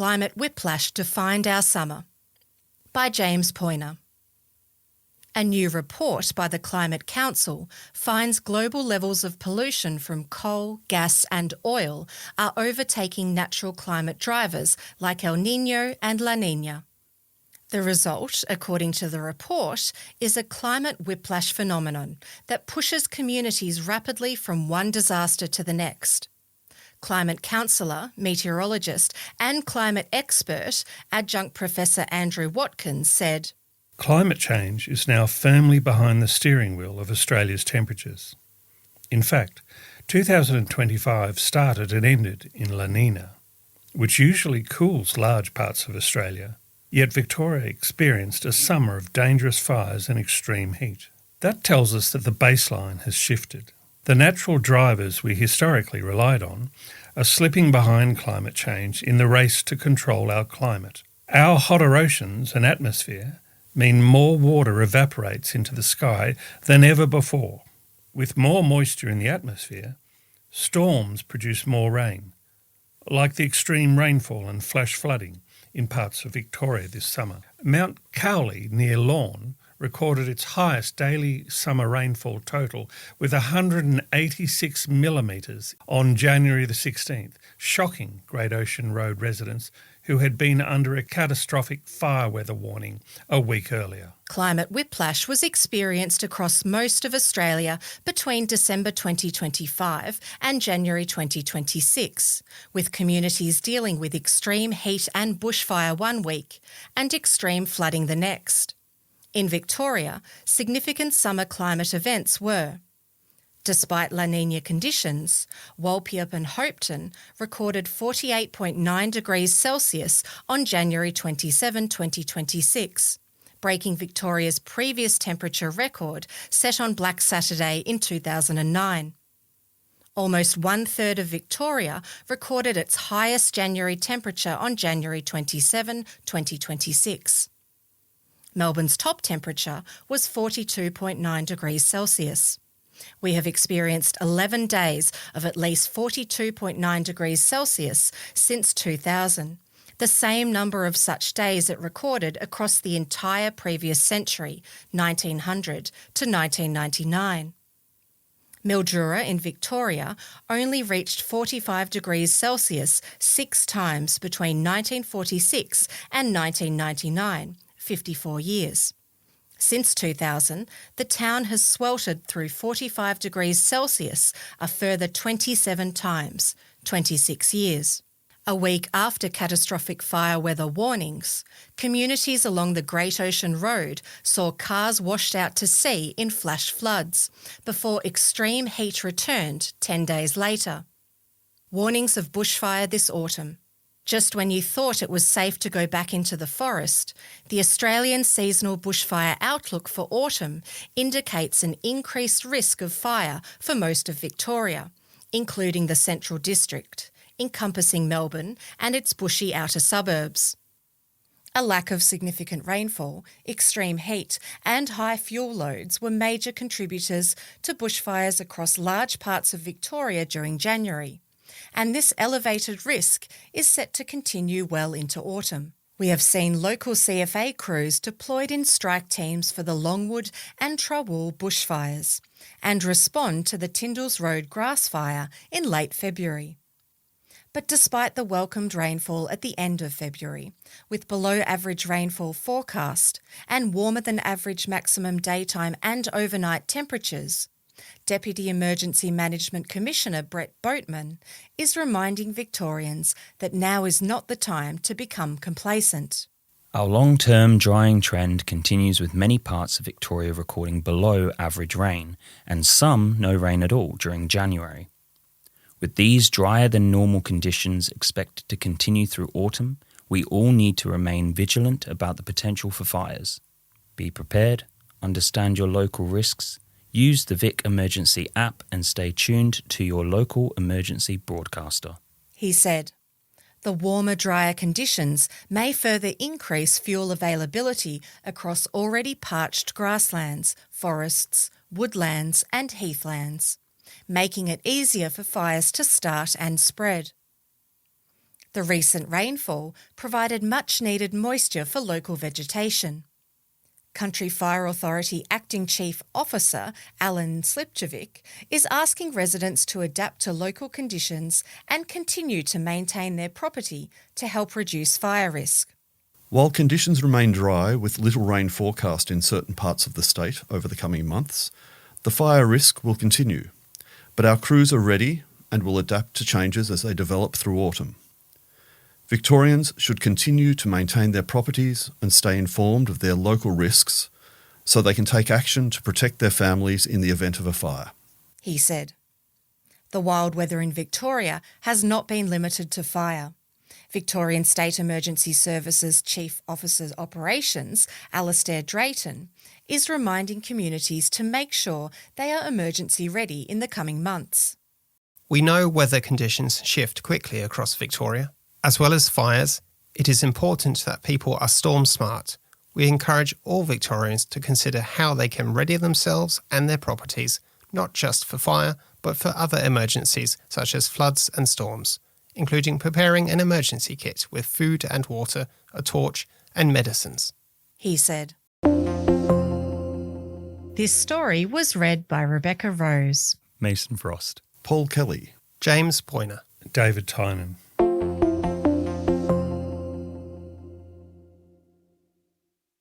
Climate Whiplash Defined Our Summer, by James Poyner. A new report by the Climate Council finds global levels of pollution from coal, gas and oil are overtaking natural climate drivers like El Niño and La Niña. The result, according to the report, is a climate whiplash phenomenon that pushes communities rapidly from one disaster to the next. Climate counsellor, meteorologist and climate expert, adjunct Professor Andrew Watkins said, "Climate change is now firmly behind the steering wheel of Australia's temperatures. In fact, 2025 started and ended in La Niña, which usually cools large parts of Australia. Yet Victoria experienced a summer of dangerous fires and extreme heat. That tells us that the baseline has shifted. The natural drivers we historically relied on are slipping behind climate change in the race to control our climate. Our hotter oceans and atmosphere mean more water evaporates into the sky than ever before. With more moisture in the atmosphere, storms produce more rain, like the extreme rainfall and flash flooding in parts of Victoria this summer. Mount Cowley near Lorne recorded its highest daily summer rainfall total with 186 millimetres on January the 16th, shocking Great Ocean Road residents who had been under a catastrophic fire weather warning a week earlier. Climate whiplash was experienced across most of Australia between December 2025 and January 2026, with communities dealing with extreme heat and bushfire one week and extreme flooding the next. In Victoria, significant summer climate events were: despite La Niña conditions, Walpiop and Hopetoun recorded 48.9 degrees Celsius on January 27, 2026, breaking Victoria's previous temperature record set on Black Saturday in 2009. Almost one-third of Victoria recorded its highest January temperature on January 27, 2026. Melbourne's top temperature was 42.9 degrees Celsius. We have experienced 11 days of at least 42.9 degrees Celsius since 2000, the same number of such days it recorded across the entire previous century, 1900 to 1999. Mildura in Victoria only reached 45 degrees Celsius 6 times between 1946 and 1999, 54 years. Since 2000, the town has sweltered through 45 degrees Celsius a further 27 times, 26 years. A week after catastrophic fire weather warnings, communities along the Great Ocean Road saw cars washed out to sea in flash floods before extreme heat returned 10 days later. Warnings of bushfire this autumn. Just when you thought it was safe to go back into the forest, the Australian Seasonal Bushfire Outlook for autumn indicates an increased risk of fire for most of Victoria, including the Central District, encompassing Melbourne and its bushy outer suburbs. A lack of significant rainfall, extreme heat and high fuel loads were major contributors to bushfires across large parts of Victoria during January, and this elevated risk is set to continue well into autumn. We have seen local CFA crews deployed in strike teams for the Longwood and Trawool bushfires and respond to the Tyndalls Road grass fire in late February. But despite the welcomed rainfall at the end of February, with below-average rainfall forecast and warmer-than-average maximum daytime and overnight temperatures, Deputy Emergency Management Commissioner Brett Boatman is reminding Victorians that now is not the time to become complacent. Our long-term drying trend continues with many parts of Victoria recording below average rain and some no rain at all during January. With these drier than normal conditions expected to continue through autumn, we all need to remain vigilant about the potential for fires. Be prepared, understand your local risks, use the Vic Emergency app and stay tuned to your local emergency broadcaster. He said, the warmer, drier conditions may further increase fuel availability across already parched grasslands, forests, woodlands and heathlands, making it easier for fires to start and spread. The recent rainfall provided much-needed moisture for local vegetation. Country Fire Authority Acting Chief Officer Alan Slipčević is asking residents to adapt to local conditions and continue to maintain their property to help reduce fire risk. While conditions remain dry with little rain forecast in certain parts of the state over the coming months, the fire risk will continue, but our crews are ready and will adapt to changes as they develop through autumn. Victorians should continue to maintain their properties and stay informed of their local risks so they can take action to protect their families in the event of a fire, he said. The wild weather in Victoria has not been limited to fire. Victorian State Emergency Services Chief Officer Operations, Alastair Drayton, is reminding communities to make sure they are emergency ready in the coming months. We know weather conditions shift quickly across Victoria. As well as fires, it is important that people are storm smart. We encourage all Victorians to consider how they can ready themselves and their properties, not just for fire, but for other emergencies such as floods and storms, including preparing an emergency kit with food and water, a torch and medicines, he said. This story was read by Rebecca Rose, Mason Frost, Paul Kelly, James Poyner, David Tynan.